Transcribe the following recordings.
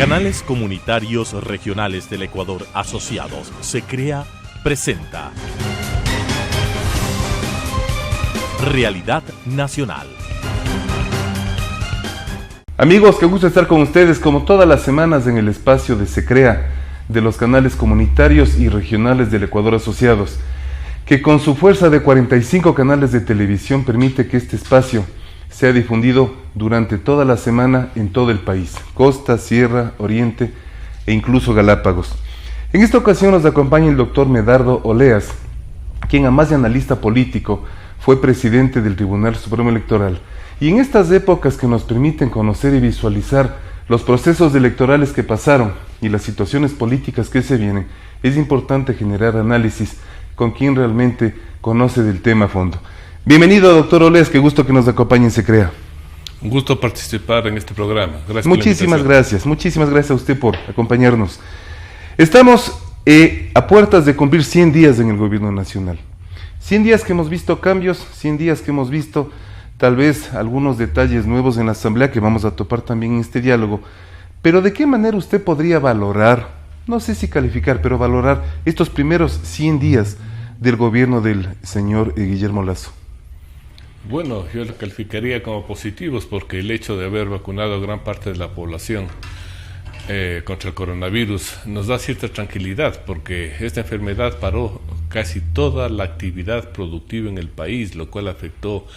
Canales Comunitarios Regionales del Ecuador Asociados, SECREA, presenta Realidad Nacional. Amigos, qué gusto estar con ustedes como todas las semanas en el espacio de SECREA, de los canales comunitarios y regionales del Ecuador Asociados, que con su fuerza de 45 canales de televisión permite que este espacio sea difundido durante toda la semana en todo el país, costa, sierra, oriente e incluso Galápagos. En esta ocasión nos acompaña el doctor Medardo Oleas, quien además de analista político fue presidente del Tribunal Supremo Electoral. Y en estas épocas que nos permiten conocer y visualizar los procesos electorales que pasaron y las situaciones políticas que se vienen, es importante generar análisis con quien realmente conoce del tema a fondo. Bienvenido, doctor Oleas, qué gusto que nos acompañe en SECREA. Un gusto participar en este programa. Gracias. Muchísimas gracias a usted por acompañarnos. Estamos a puertas de cumplir 100 días en el gobierno nacional. 100 días que hemos visto cambios, 100 días que hemos visto tal vez algunos detalles nuevos en la Asamblea que vamos a topar también en este diálogo. Pero ¿de qué manera usted podría valorar, no sé si calificar, pero valorar estos primeros 100 días del gobierno del señor Guillermo Lasso? Bueno, yo lo calificaría como positivos porque el hecho de haber vacunado a gran parte de la población contra el coronavirus nos da cierta tranquilidad porque esta enfermedad paró casi toda la actividad productiva en el país, lo cual afectó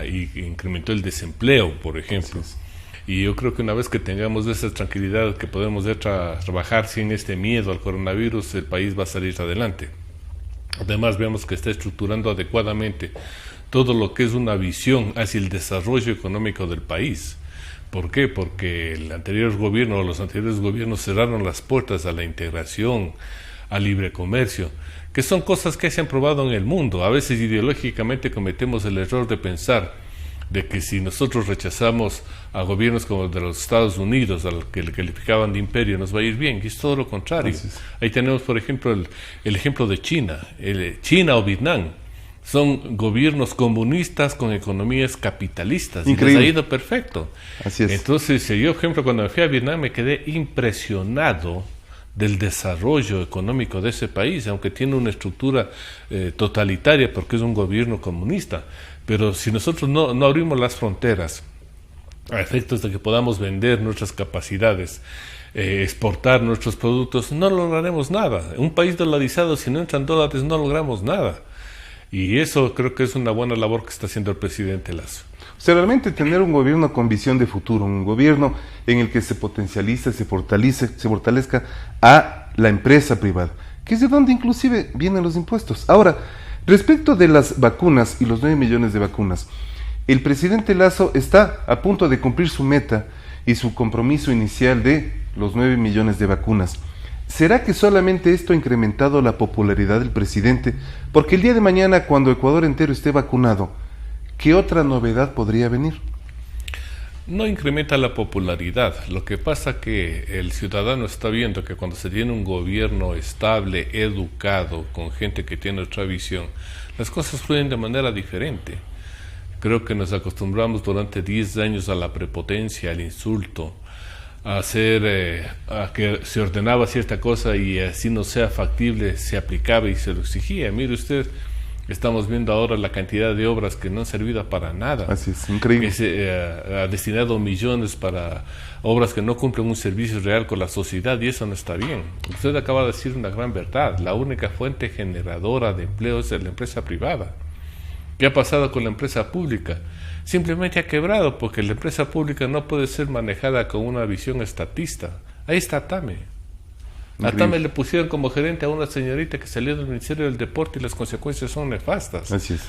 y incrementó el desempleo, por ejemplo. Y yo creo que una vez que tengamos esa tranquilidad, que podemos trabajar sin este miedo al coronavirus, el país va a salir adelante. Además, vemos que está estructurando adecuadamente todo lo que es una visión hacia el desarrollo económico del país. ¿Por qué? Porque el anterior gobierno o los anteriores gobiernos cerraron las puertas a la integración, al libre comercio, que son cosas que se han probado en el mundo. A veces ideológicamente cometemos el error de pensar de que si nosotros rechazamos a gobiernos como el de los Estados Unidos, al que le calificaban de imperio, nos va a ir bien, y es todo lo contrario. Ahí tenemos, por ejemplo, el ejemplo de China. China o Vietnam son gobiernos comunistas con economías capitalistas. Increíble. Y les ha ido perfecto. Así es. Entonces, yo, por ejemplo, cuando me fui a Vietnam me quedé impresionado del desarrollo económico de ese país, aunque tiene una estructura totalitaria porque es un gobierno comunista. Pero si nosotros no abrimos las fronteras a efectos de que podamos vender nuestras capacidades, exportar nuestros productos, no lograremos nada. Un país dolarizado, si no entran dólares, no logramos nada. Y eso creo que es una buena labor que está haciendo el presidente Lasso. O sea, realmente tener un gobierno con visión de futuro, un gobierno en el que se potencialice, se fortalezca a la empresa privada, que es de donde inclusive vienen los impuestos. Ahora, respecto de las vacunas y los 9 millones de vacunas, el presidente Lasso está a punto de cumplir su meta y su compromiso inicial de los 9 millones de vacunas. ¿Será que solamente esto ha incrementado la popularidad del presidente? Porque el día de mañana, cuando Ecuador entero esté vacunado, ¿qué otra novedad podría venir? No incrementa la popularidad. Lo que pasa que el ciudadano está viendo que cuando se tiene un gobierno estable, educado, con gente que tiene otra visión, las cosas fluyen de manera diferente. Creo que nos acostumbramos durante 10 años a la prepotencia, al insulto, a que se ordenaba cierta cosa y así no sea factible, se aplicaba y se lo exigía. Mire usted, estamos viendo ahora la cantidad de obras que no han servido para nada. Así es, increíble. Que se ha destinado millones para obras que no cumplen un servicio real con la sociedad y eso no está bien. Usted acaba de decir una gran verdad. La única fuente generadora de empleo es la empresa privada. ¿Qué ha pasado con la empresa pública? Simplemente ha quebrado porque la empresa pública no puede ser manejada con una visión estatista. Ahí está Atame. A Atame le pusieron como gerente a una señorita que salió del Ministerio del Deporte y las consecuencias son nefastas. Así es.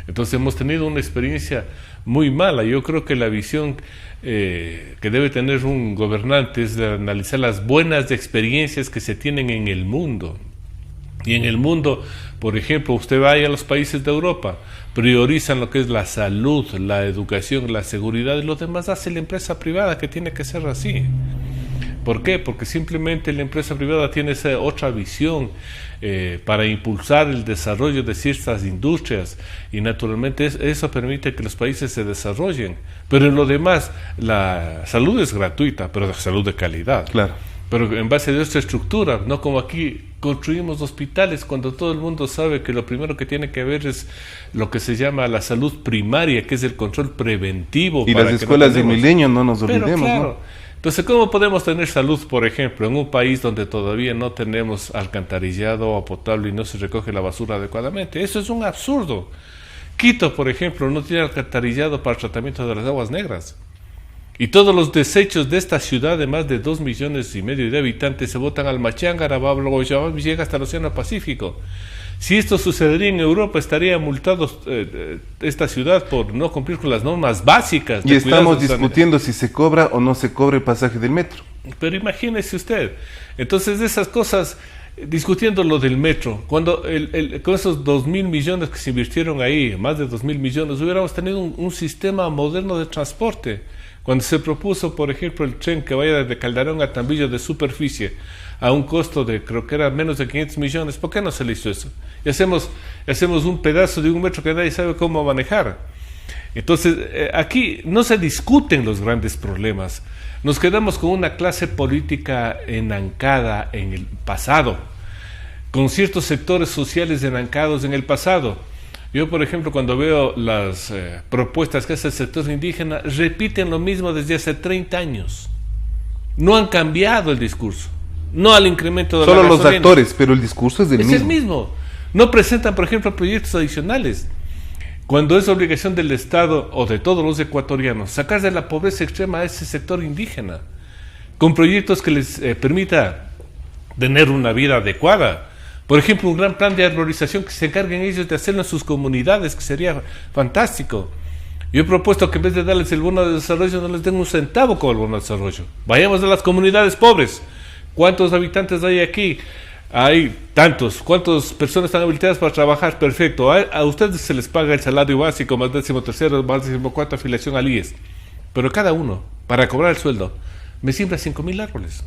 Entonces hemos tenido una experiencia muy mala. Yo creo que la visión que debe tener un gobernante es de analizar las buenas experiencias que se tienen en el mundo. Y en el mundo, por ejemplo, usted vaya a los países de Europa, priorizan lo que es la salud, la educación, la seguridad, y lo demás hace la empresa privada, que tiene que ser así. ¿Por qué? Porque simplemente la empresa privada tiene esa otra visión para impulsar el desarrollo de ciertas industrias y naturalmente eso permite que los países se desarrollen. Pero en lo demás, la salud es gratuita, pero la salud de calidad. Claro. Pero en base a nuestra estructura, no como aquí construimos hospitales cuando todo el mundo sabe que lo primero que tiene que ver es lo que se llama la salud primaria, que es el control preventivo. Y las escuelas del milenio, no nos olvidemos, claro, ¿no? Entonces, ¿cómo podemos tener salud, por ejemplo, en un país donde todavía no tenemos alcantarillado o potable y no se recoge la basura adecuadamente? Eso es un absurdo. Quito, por ejemplo, no tiene alcantarillado para el tratamiento de las aguas negras. Y todos los desechos de esta ciudad de más de 2,5 millones de habitantes se botan al Machangara, y llega hasta el Océano Pacífico. Si esto sucedería en Europa, estaría multado esta ciudad por no cumplir con las normas básicas. Y estamos discutiendo si se cobra o no se cobra el pasaje del metro. Pero imagínese usted. Entonces, de esas cosas, discutiendo lo del metro, cuando con esos 2,000 millones que se invirtieron ahí, más de 2,000 millones, hubiéramos tenido un sistema moderno de transporte. Cuando se propuso, por ejemplo, el tren que vaya desde Calderón a Tambillo de superficie a un costo de, creo que era menos de 500 millones, ¿por qué no se le hizo eso? Y hacemos un pedazo de un metro que nadie sabe cómo manejar. Entonces, aquí no se discuten los grandes problemas. Nos quedamos con una clase política enancada en el pasado, con ciertos sectores sociales enancados en el pasado. Yo, por ejemplo, cuando veo las propuestas que hace el sector indígena, repiten lo mismo desde hace 30 años. No han cambiado el discurso. No al incremento de solo la gasolina. Los actores, pero el discurso es el mismo. Es el mismo. No presentan, por ejemplo, proyectos adicionales. Cuando es obligación del Estado o de todos los ecuatorianos sacar de la pobreza extrema a ese sector indígena, con proyectos que les permita tener una vida adecuada. Por ejemplo, un gran plan de arborización que se encarguen ellos de hacerlo en sus comunidades, que sería fantástico. Yo he propuesto que en vez de darles el bono de desarrollo, no les den un centavo con el bono de desarrollo. Vayamos a las comunidades pobres. ¿Cuántos habitantes hay aquí? Hay tantos. ¿Cuántas personas están habilitadas para trabajar? Perfecto. A ustedes se les paga el salario básico, más 13º, más 14ª afiliación al IES. Pero cada uno, para cobrar el sueldo, me siembra 5,000 árboles.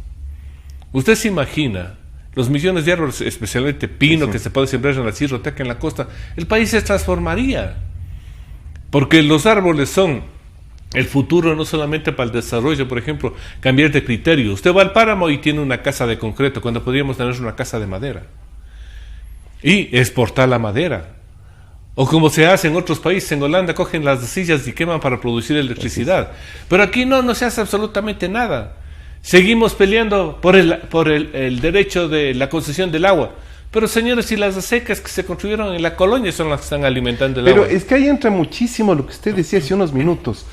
¿Usted se imagina los millones de árboles, especialmente pino, que se puede sembrar en la Sierra Teca, en la costa? El país se transformaría. Porque los árboles son el futuro no solamente para el desarrollo, por ejemplo, cambiar de criterio. Usted va al páramo y tiene una casa de concreto, cuando podríamos tener una casa de madera. Y exportar la madera. O como se hace en otros países, en Holanda cogen las sillas y queman para producir electricidad. Pero aquí no se hace absolutamente nada. Seguimos peleando por el derecho de la concesión del agua. Pero señores, si las secas que se construyeron en la colonia son las que están alimentando el agua. Pero es que ahí entra muchísimo lo que usted decía hace unos minutos.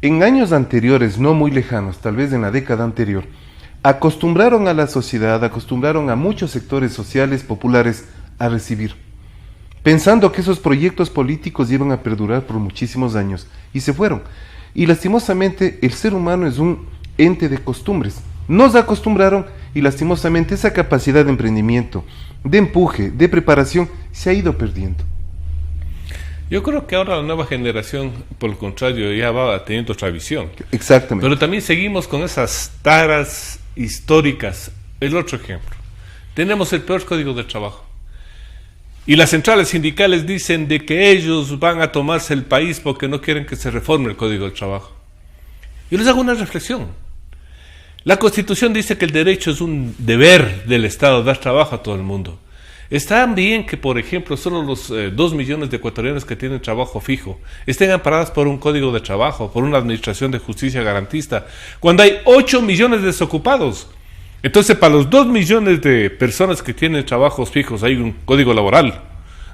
En años anteriores, no muy lejanos, tal vez en la década anterior, acostumbraron a la sociedad, acostumbraron a muchos sectores sociales populares a recibir, pensando que esos proyectos políticos iban a perdurar por muchísimos años, y se fueron. Y lastimosamente el ser humano es un ente de costumbres. Nos acostumbraron y lastimosamente esa capacidad de emprendimiento, de empuje, de preparación, se ha ido perdiendo. Yo creo que ahora la nueva generación, por el contrario, ya va teniendo otra visión. Exactamente. Pero también seguimos con esas taras históricas. El otro ejemplo. Tenemos el peor código de trabajo. Y las centrales sindicales dicen de que ellos van a tomarse el país porque no quieren que se reforme el código del trabajo. Yo les hago una reflexión. La Constitución dice que el derecho es un deber del Estado dar trabajo a todo el mundo. Está bien que, por ejemplo, solo los 2 millones de ecuatorianos que tienen trabajo fijo estén amparados por un código de trabajo, por una administración de justicia garantista, cuando hay 8 millones de desocupados. Entonces, para los 2 millones de personas que tienen trabajos fijos, hay un código laboral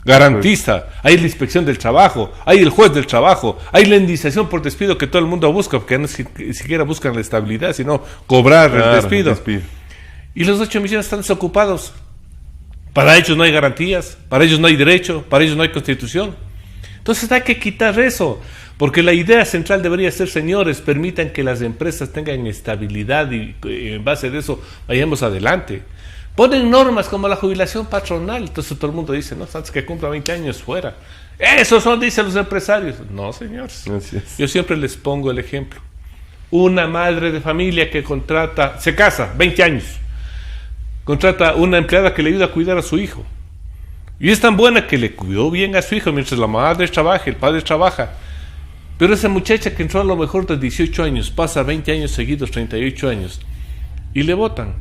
garantista, hay la inspección del trabajo, hay el juez del trabajo, hay la indemnización por despido que todo el mundo busca, porque no siquiera buscan la estabilidad, sino cobrar el despido. Y los 8 millones están desocupados. Para ellos no hay garantías, para ellos no hay derecho, para ellos no hay constitución. Entonces hay que quitar eso, porque la idea central debería ser, señores, permitan que las empresas tengan estabilidad y en base a eso vayamos adelante. Ponen normas como la jubilación patronal, entonces todo el mundo dice, no, antes que cumpla 20 años fuera. Eso son, dicen los empresarios. No, señores. Gracias. Yo siempre les pongo el ejemplo. Una madre de familia que se casa, 20 años, contrata una empleada que le ayuda a cuidar a su hijo. Y es tan buena que le cuidó bien a su hijo mientras la madre trabaja, el padre trabaja. Pero esa muchacha que entró a lo mejor de 18 años, pasa 20 años seguidos, 38 años, y le votan.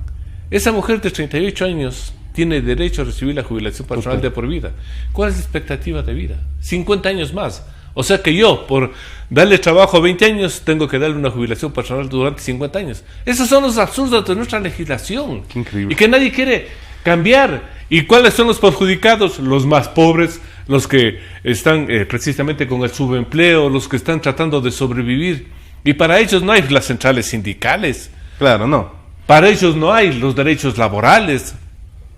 Esa mujer de 38 años tiene derecho a recibir la jubilación personal de por vida. ¿Cuál es la expectativa de vida? 50 años más. O sea que yo, por darle trabajo a 20 años, tengo que darle una jubilación personal durante 50 años. Esos son los absurdos de nuestra legislación. Qué increíble. Y que nadie quiere cambiar. ¿Y cuáles son los perjudicados? Los más pobres, los que están precisamente con el subempleo, los que están tratando de sobrevivir. Y para ellos no hay las centrales sindicales. Claro, no. Para ellos no hay los derechos laborales.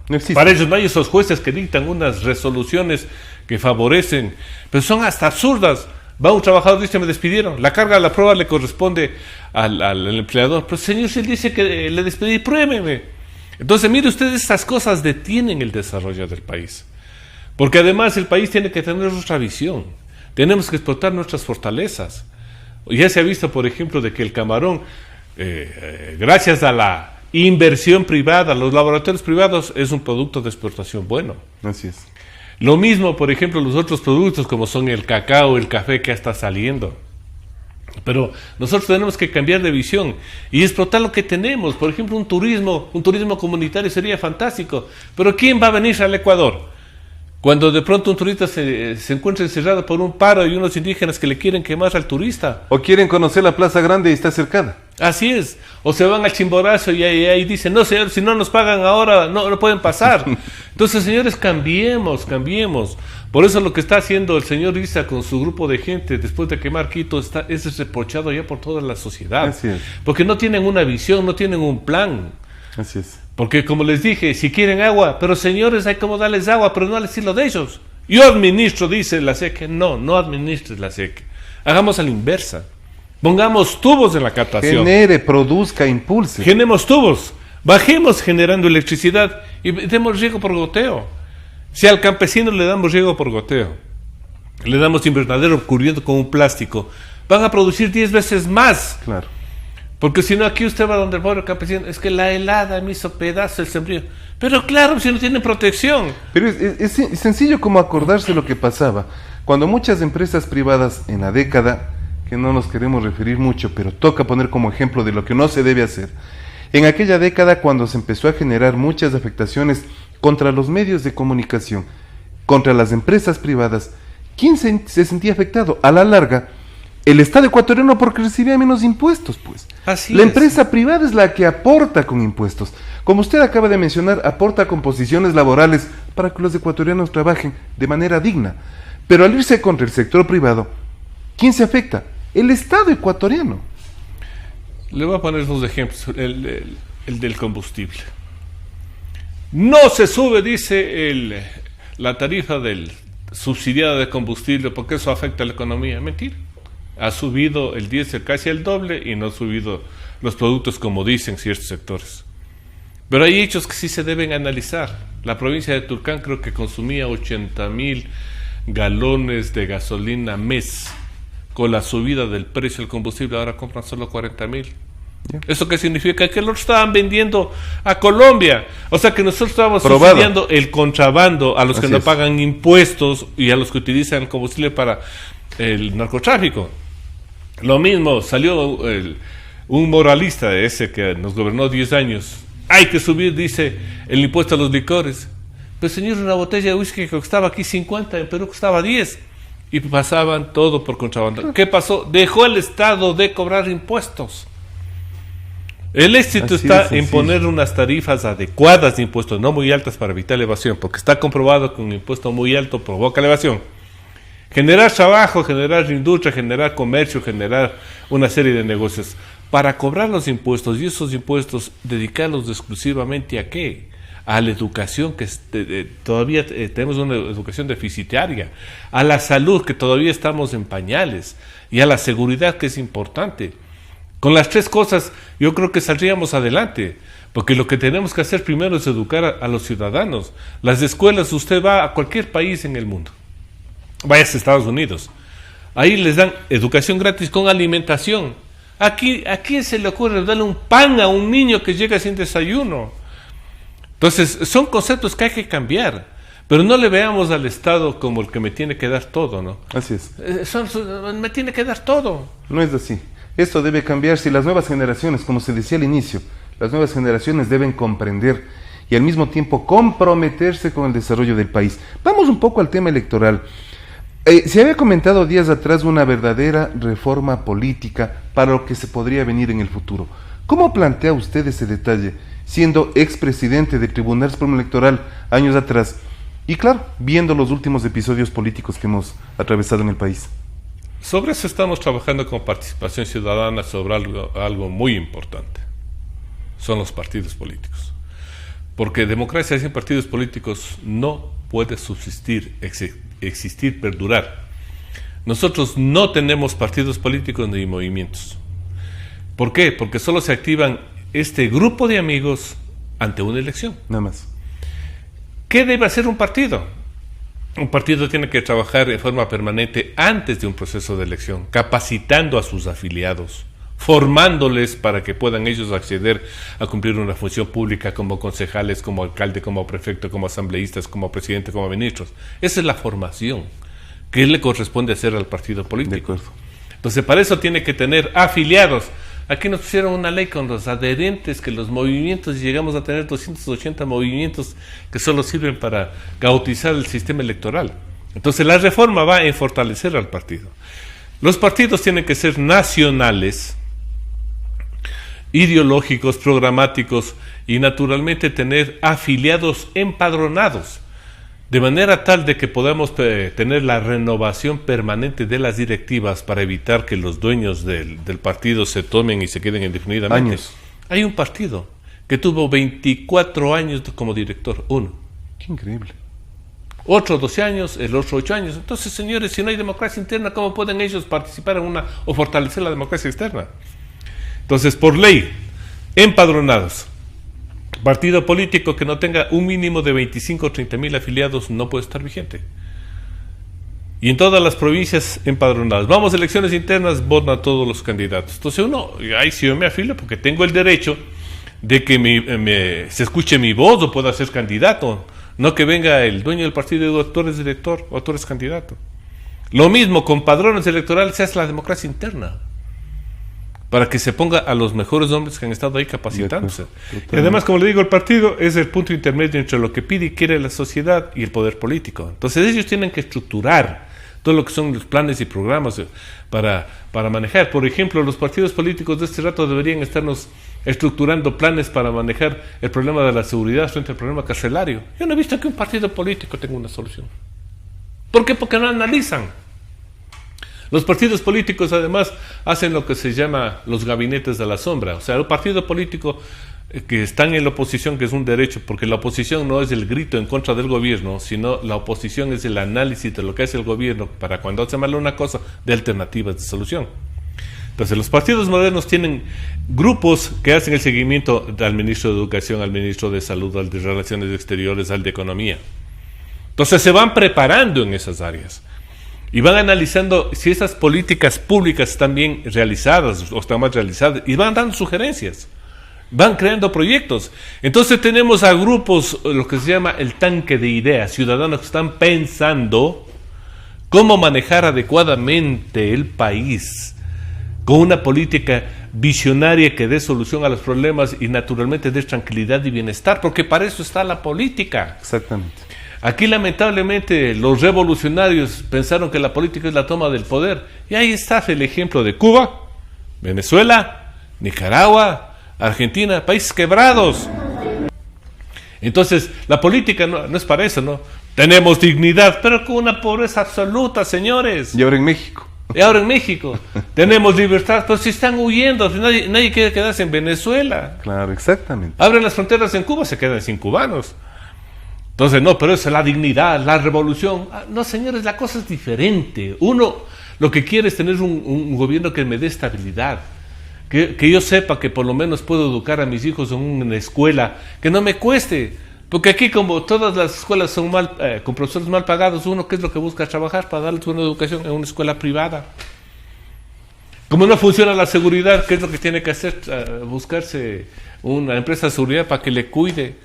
No existe. Para ellos no hay esos jueces que dictan unas resoluciones que favorecen, pero son hasta absurdas. Va un trabajador, dice, me despidieron. La carga de la prueba le corresponde al empleador. Pero señor, si él dice que le despedí, pruébeme. Entonces, mire usted, estas cosas detienen el desarrollo del país. Porque además el país tiene que tener otra visión. Tenemos que explotar nuestras fortalezas. Ya se ha visto, por ejemplo, de que el camarón, gracias a la inversión privada, los laboratorios privados, es un producto de exportación bueno. Así es. Lo mismo, por ejemplo, los otros productos como son el cacao, el café que ya está saliendo. Pero nosotros tenemos que cambiar de visión y explotar lo que tenemos. Por ejemplo, un turismo comunitario sería fantástico. Pero ¿quién va a venir al Ecuador? Cuando de pronto un turista se encuentra encerrado por un paro y unos indígenas que le quieren quemar al turista. O quieren conocer la Plaza Grande y está cercada. Así es. O se van al Chimborazo y ahí dicen, no señor, si no nos pagan ahora, no pueden pasar. Entonces, señores, cambiemos. Por eso lo que está haciendo el señor Issa con su grupo de gente después de quemar Quito es reprochado ya por toda la sociedad. Así es. Porque no tienen una visión, no tienen un plan. Así es. Porque como les dije, si quieren agua, pero señores, hay como darles agua, pero no al estilo de ellos. Yo administro, dice la SEC. No administres la SEC. Hagamos a la inversa. Pongamos tubos en la captación. Genere, produzca, impulse. Generemos tubos. Bajemos generando electricidad y demos riego por goteo. Si al campesino le damos riego por goteo, le damos invernadero cubriendo con un plástico, van a producir 10 veces más. Claro. Porque si no, aquí usted va donde el pobre campesino, es que la helada me hizo pedazo el sembrío. Pero claro, si no tienen protección. Pero es sencillo como acordarse lo que pasaba cuando muchas empresas privadas en la década, que no nos queremos referir mucho, pero toca poner como ejemplo de lo que no se debe hacer. En aquella década, cuando se empezó a generar muchas afectaciones contra los medios de comunicación, contra las empresas privadas, ¿quién se sentía afectado? A la larga, el Estado ecuatoriano, porque recibía menos impuestos, pues. Así la es. empresa privada es la que aporta con impuestos. Como usted acaba de mencionar, aporta con posiciones laborales para que los ecuatorianos trabajen de manera digna. Pero al irse contra el sector privado, ¿quién se afecta? El Estado ecuatoriano. Le voy a poner dos ejemplos. El del combustible. No se sube, dice la tarifa del subsidiada de combustible porque eso afecta a la economía. Mentira. Ha subido el diésel casi el doble y no ha subido los productos como dicen ciertos sectores. Pero hay hechos que sí se deben analizar. La provincia de Tulcán creo que consumía 80,000 galones de gasolina mes. Con la subida del precio del combustible ahora compran solo 40,000. Yeah. ¿Eso qué significa? Que lo estaban vendiendo a Colombia. O sea que nosotros estábamos subsidiando el contrabando a los que no pagan impuestos y a los que utilizan el combustible para el narcotráfico. Lo mismo, salió un moralista ese que nos gobernó 10 años. Hay que subir, dice, el impuesto a los licores. Pero señor, una botella de whisky que costaba aquí 50, en Perú costaba 10. Y pasaban todo por contrabando. ¿Qué pasó? Dejó el Estado de cobrar impuestos. El éxito está en poner unas tarifas adecuadas de impuestos, no muy altas para evitar la evasión, porque está comprobado que un impuesto muy alto provoca la evasión. Generar trabajo, generar industria, generar comercio, generar una serie de negocios. Para cobrar los impuestos y esos impuestos, dedicarlos exclusivamente ¿a qué? A la educación, que todavía tenemos una educación deficitaria, a la salud, que todavía estamos en pañales, y a la seguridad, que es importante. Con las tres cosas yo creo que saldríamos adelante, porque lo que tenemos que hacer primero es educar a los ciudadanos. Las escuelas, usted va a cualquier país en el mundo, vaya a Estados Unidos, ahí les dan educación gratis con alimentación. ¿A quién se le ocurre darle un pan a un niño que llega sin desayuno? Entonces, son conceptos que hay que cambiar, pero no le veamos al Estado como el que me tiene que dar todo, ¿no? Así es. Me tiene que dar todo. No es así. Esto debe cambiar si las nuevas generaciones, como se decía al inicio, las nuevas generaciones deben comprender y al mismo tiempo comprometerse con el desarrollo del país. Vamos un poco al tema electoral. Se había comentado días atrás una verdadera reforma política para lo que se podría venir en el futuro. ¿Cómo plantea usted ese detalle, siendo expresidente del Tribunal Supremo Electoral años atrás? Y claro, viendo los últimos episodios políticos que hemos atravesado en el país. Sobre eso estamos trabajando con Participación Ciudadana sobre algo muy importante. Son los partidos políticos. Porque democracia sin partidos políticos no puede subsistir, existir, perdurar. Nosotros no tenemos partidos políticos ni movimientos. ¿Por qué? Porque solo se activan este grupo de amigos ante una elección. Nada más. ¿Qué debe hacer un partido? Un partido tiene que trabajar en forma permanente antes de un proceso de elección, capacitando a sus afiliados, formándoles para que puedan ellos acceder a cumplir una función pública como concejales, como alcalde, como prefecto, como asambleístas, como presidente, como ministros. Esa es la formación que le corresponde hacer al partido político. De acuerdo. Entonces, para eso tiene que tener afiliados. Aquí nos pusieron una ley con los adherentes, que los movimientos, y llegamos a tener 280 movimientos que solo sirven para gautizar el sistema electoral. Entonces, la reforma va en fortalecer al partido. Los partidos tienen que ser nacionales, ideológicos, programáticos y naturalmente tener afiliados empadronados, de manera tal de que podamos tener la renovación permanente de las directivas para evitar que los dueños del partido se tomen y se queden indefinidamente. Años. Hay un partido que tuvo 24 años como director, uno. Qué increíble. Otro 12 años, el otro 8 años. Entonces, señores, si no hay democracia interna, ¿cómo pueden ellos participar en o fortalecer la democracia externa? Entonces, por ley, empadronados. Partido político que no tenga un mínimo de 25 o 30 mil afiliados no puede estar vigente. Y en todas las provincias empadronadas. Vamos a elecciones internas, votan a todos los candidatos. Entonces uno, si yo me afilio porque tengo el derecho de que se escuche mi voz o pueda ser candidato. No que venga el dueño del partido y diga, tú eres director o tú eres candidato. Lo mismo con padrones electorales, se hace la democracia interna, para que se ponga a los mejores hombres que han estado ahí capacitándose. Y además, como le digo, el partido es el punto intermedio entre lo que pide y quiere la sociedad y el poder político. Entonces ellos tienen que estructurar todo lo que son los planes y programas para manejar. Por ejemplo, los partidos políticos de este rato deberían estarnos estructurando planes para manejar el problema de la seguridad frente al problema carcelario. Yo no he visto que un partido político tenga una solución. ¿Por qué? Porque no analizan. Los partidos políticos además hacen lo que se llama los gabinetes de la sombra. O sea, el partido político que están en la oposición, que es un derecho, porque la oposición no es el grito en contra del gobierno, sino la oposición es el análisis de lo que hace el gobierno para cuando hace mal una cosa, de alternativas de solución. Entonces, los partidos modernos tienen grupos que hacen el seguimiento al ministro de Educación, al ministro de Salud, al de Relaciones Exteriores, al de Economía. Entonces, se van preparando en esas áreas. Y van analizando si esas políticas públicas están bien realizadas o están mal realizadas, y van dando sugerencias, van creando proyectos. Entonces tenemos a grupos, lo que se llama el tanque de ideas, ciudadanos que están pensando cómo manejar adecuadamente el país, con una política visionaria que dé solución a los problemas y naturalmente dé tranquilidad y bienestar, porque para eso está la política. Exactamente. Aquí lamentablemente los revolucionarios pensaron que la política es la toma del poder, y ahí está el ejemplo de Cuba, Venezuela, Nicaragua, Argentina, países quebrados. Entonces la política no es para eso, ¿no? Tenemos dignidad, pero con una pobreza absoluta, señores. Y ahora en México. Tenemos libertad, pero si están huyendo, nadie quiere quedarse en Venezuela. Claro, exactamente. Abren las fronteras en Cuba, se quedan sin cubanos. Entonces, no, pero esa es la dignidad, la revolución. No, señores, la cosa es diferente. Uno lo que quiere es tener un gobierno que me dé estabilidad, que yo sepa que por lo menos puedo educar a mis hijos en una escuela que no me cueste. Porque aquí, como todas las escuelas son con profesores mal pagados, uno, ¿qué es lo que busca? Trabajar para darles una educación en una escuela privada. Como no funciona la seguridad, ¿qué es lo que tiene que hacer? Buscarse una empresa de seguridad para que le cuide.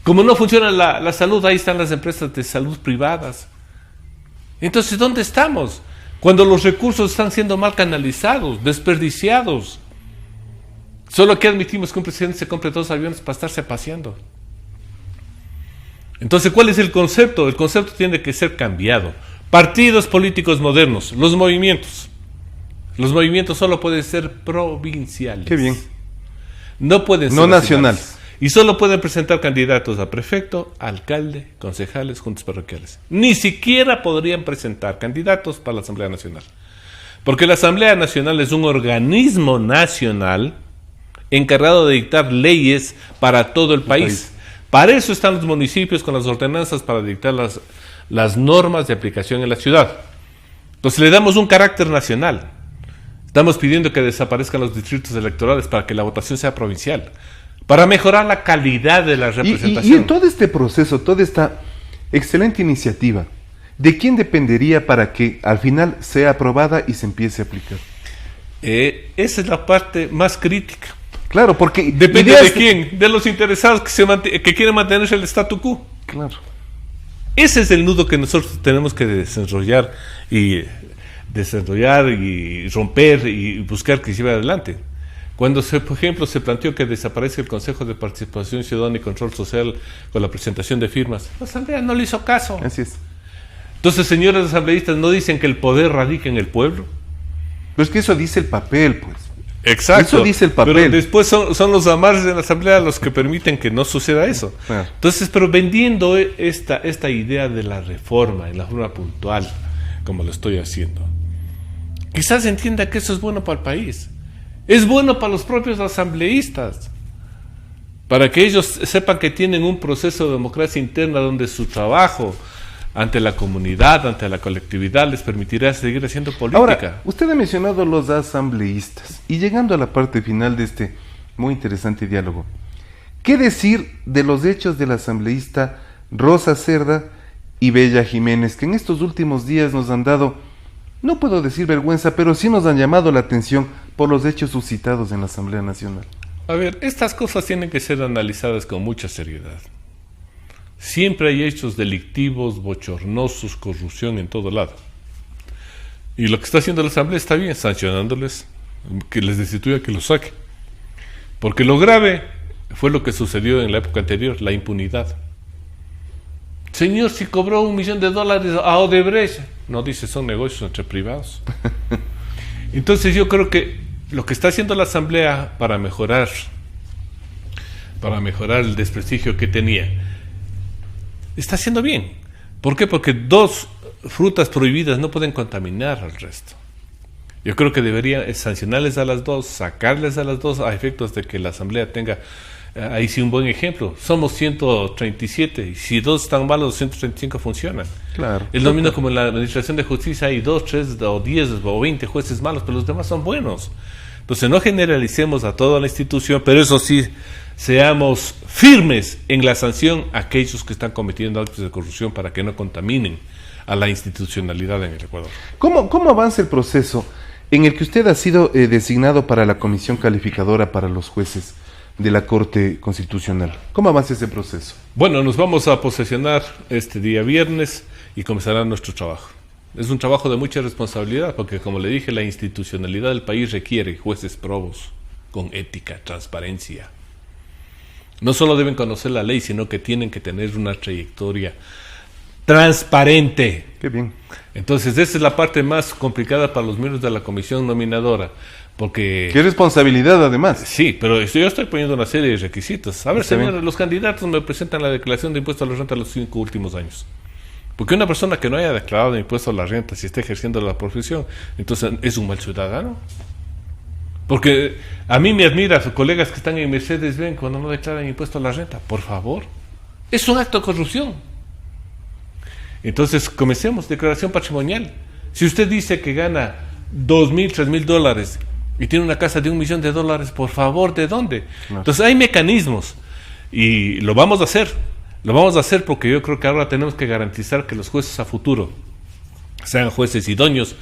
Como no funciona la salud, ahí están las empresas de salud privadas. Entonces, ¿dónde estamos? Cuando los recursos están siendo mal canalizados, desperdiciados. Solo que admitimos que un presidente se compre 2 aviones para estarse paseando. Entonces, ¿cuál es el concepto? El concepto tiene que ser cambiado. Partidos políticos modernos, los movimientos. Los movimientos solo pueden ser provinciales. Qué bien. No pueden ser no nacionales. Y solo pueden presentar candidatos a prefecto, alcalde, concejales, juntas parroquiales. Ni siquiera podrían presentar candidatos para la Asamblea Nacional. Porque la Asamblea Nacional es un organismo nacional encargado de dictar leyes para todo el país. Para eso están los municipios con las ordenanzas para dictar las normas de aplicación en la ciudad. Entonces le damos un carácter nacional. Estamos pidiendo que desaparezcan los distritos electorales para que la votación sea provincial, para mejorar la calidad de la representación. Y en todo este proceso, toda esta excelente iniciativa, ¿de quién dependería para que al final sea aprobada y se empiece a aplicar? Esa es la parte más crítica. Claro, porque... ¿Depende de quién? De los interesados que quieren mantener el statu quo. Claro. Ese es el nudo que nosotros tenemos que desarrollar y romper y buscar que se lleve adelante. Cuando, por ejemplo, se planteó que desaparezca el Consejo de Participación Ciudadana y Control Social con la presentación de firmas, la Asamblea no le hizo caso. Así es. Entonces, señores asambleístas, ¿no dicen que el poder radica en el pueblo? Pero es que eso dice el papel, pues. Exacto. Eso dice el papel. Pero después son los amarres de la Asamblea los que permiten que no suceda eso. Claro. Entonces, pero vendiendo esta idea de la reforma en la forma puntual, como lo estoy haciendo, quizás entienda que eso es bueno para el país. Es bueno para los propios asambleístas, para que ellos sepan que tienen un proceso de democracia interna donde su trabajo ante la comunidad, ante la colectividad, les permitirá seguir haciendo política. Ahora, usted ha mencionado los asambleístas, y llegando a la parte final de este muy interesante diálogo, ¿qué decir de los hechos del asambleísta Rosa Cerda y Bella Jiménez, que en estos últimos días nos han dado, no puedo decir vergüenza, pero sí nos han llamado la atención por los hechos suscitados en la Asamblea Nacional? A ver, estas cosas tienen que ser analizadas con mucha seriedad. Siempre hay hechos delictivos, bochornosos, corrupción en todo lado. Y lo que está haciendo la Asamblea está bien, sancionándoles, que les destituya, que los saque. Porque lo grave fue lo que sucedió en la época anterior, la impunidad. Señor, si cobró $1 millón a Odebrecht, no dice, son negocios entre privados. Entonces yo creo que lo que está haciendo la Asamblea para mejorar el desprestigio que tenía, está haciendo bien. ¿Por qué? Porque 2 frutas prohibidas no pueden contaminar al resto. Yo creo que debería sancionarles a las 2, sacarles a las 2 a efectos de que la Asamblea tenga ahí sí un buen ejemplo. Somos 137 y si 2 están malos, los 135 funcionan. Claro. Es lo mismo como en la administración de justicia, hay 2, 3 o 10 o 20 jueces malos, pero los demás son buenos. Entonces no generalicemos a toda la institución, pero eso sí, seamos firmes en la sanción a aquellos que están cometiendo actos de corrupción para que no contaminen a la institucionalidad en el Ecuador. ¿Cómo avanza el proceso en el que usted ha sido designado para la comisión calificadora para los jueces de la Corte Constitucional? ¿Cómo avanza ese proceso? Bueno, nos vamos a posesionar este día viernes y comenzará nuestro trabajo. Es un trabajo de mucha responsabilidad porque, como le dije, la institucionalidad del país requiere jueces probos, con ética, transparencia. No solo deben conocer la ley, sino que tienen que tener una trayectoria transparente. Qué bien. Entonces, esa es la parte más complicada para los miembros de la comisión nominadora, porque... Qué responsabilidad, además. Sí, pero yo estoy poniendo una serie de requisitos. A ver, Está señores, bien. los candidatos me presentan la declaración de impuesto a la renta los 5 últimos años. Porque una persona que no haya declarado impuesto a la renta, si está ejerciendo la profesión, entonces es un mal ciudadano. Porque a mí me admira colegas que están en Mercedes-Benz cuando no declaran impuesto a la renta. Por favor, es un acto de corrupción. Entonces, comencemos, declaración patrimonial. Si usted dice que gana $2,000, $3,000 y tiene una casa de $1 millón, por favor, ¿de dónde? No. Entonces, hay mecanismos y lo vamos a hacer. Lo vamos a hacer porque yo creo que ahora tenemos que garantizar que los jueces a futuro sean jueces idóneos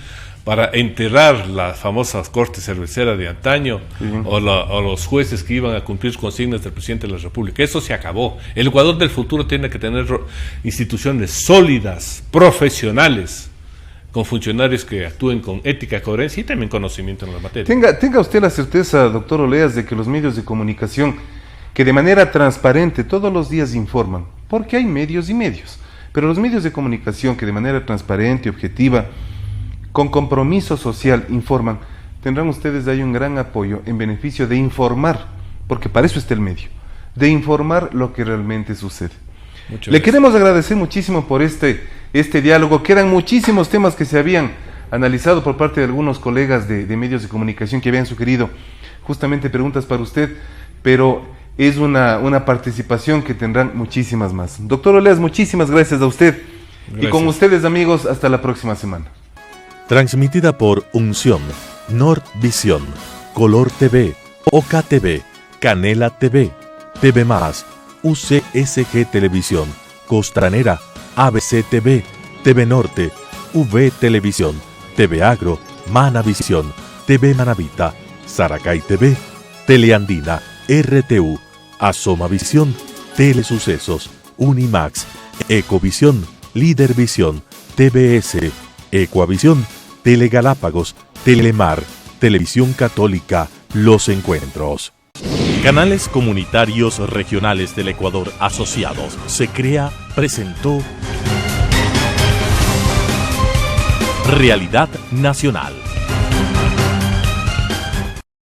para enterrar las famosas cortes cerveceras de antaño, o los jueces que iban a cumplir consignas del presidente de la República. Eso se acabó. El Ecuador del futuro tiene que tener instituciones sólidas, profesionales, con funcionarios que actúen con ética, coherencia y también conocimiento en la materia. Tenga usted la certeza, doctor Oleas, de que los medios de comunicación que de manera transparente todos los días informan, porque hay medios y medios, pero los medios de comunicación que de manera transparente, objetiva, con compromiso social informan, tendrán ustedes de ahí un gran apoyo en beneficio de informar, porque para eso está el medio, de informar lo que realmente sucede. Le queremos agradecer muchísimo por este diálogo. Quedan muchísimos temas que se habían analizado por parte de algunos colegas de medios de comunicación que habían sugerido justamente preguntas para usted, pero es una participación que tendrán muchísimas más. Doctor Oleas, muchísimas gracias a usted. Gracias. Y con ustedes, amigos, hasta la próxima semana. Transmitida por Unción, Nordvisión, Color TV, Oca TV, Canela TV, TV+, UCSG Televisión, Costranera, ABC TV, TV Norte, V Televisión, TV Agro, Manavisión, TV Manavita, Saracay TV, Teleandina, RTU, Asomavisión, Telesucesos, Unimax, Ecovisión, Lidervisión, TBS, Ecuavisión, Telegalápagos, Telemar, Televisión Católica, Los Encuentros. Canales comunitarios regionales del Ecuador asociados. Se crea, presentó Realidad Nacional.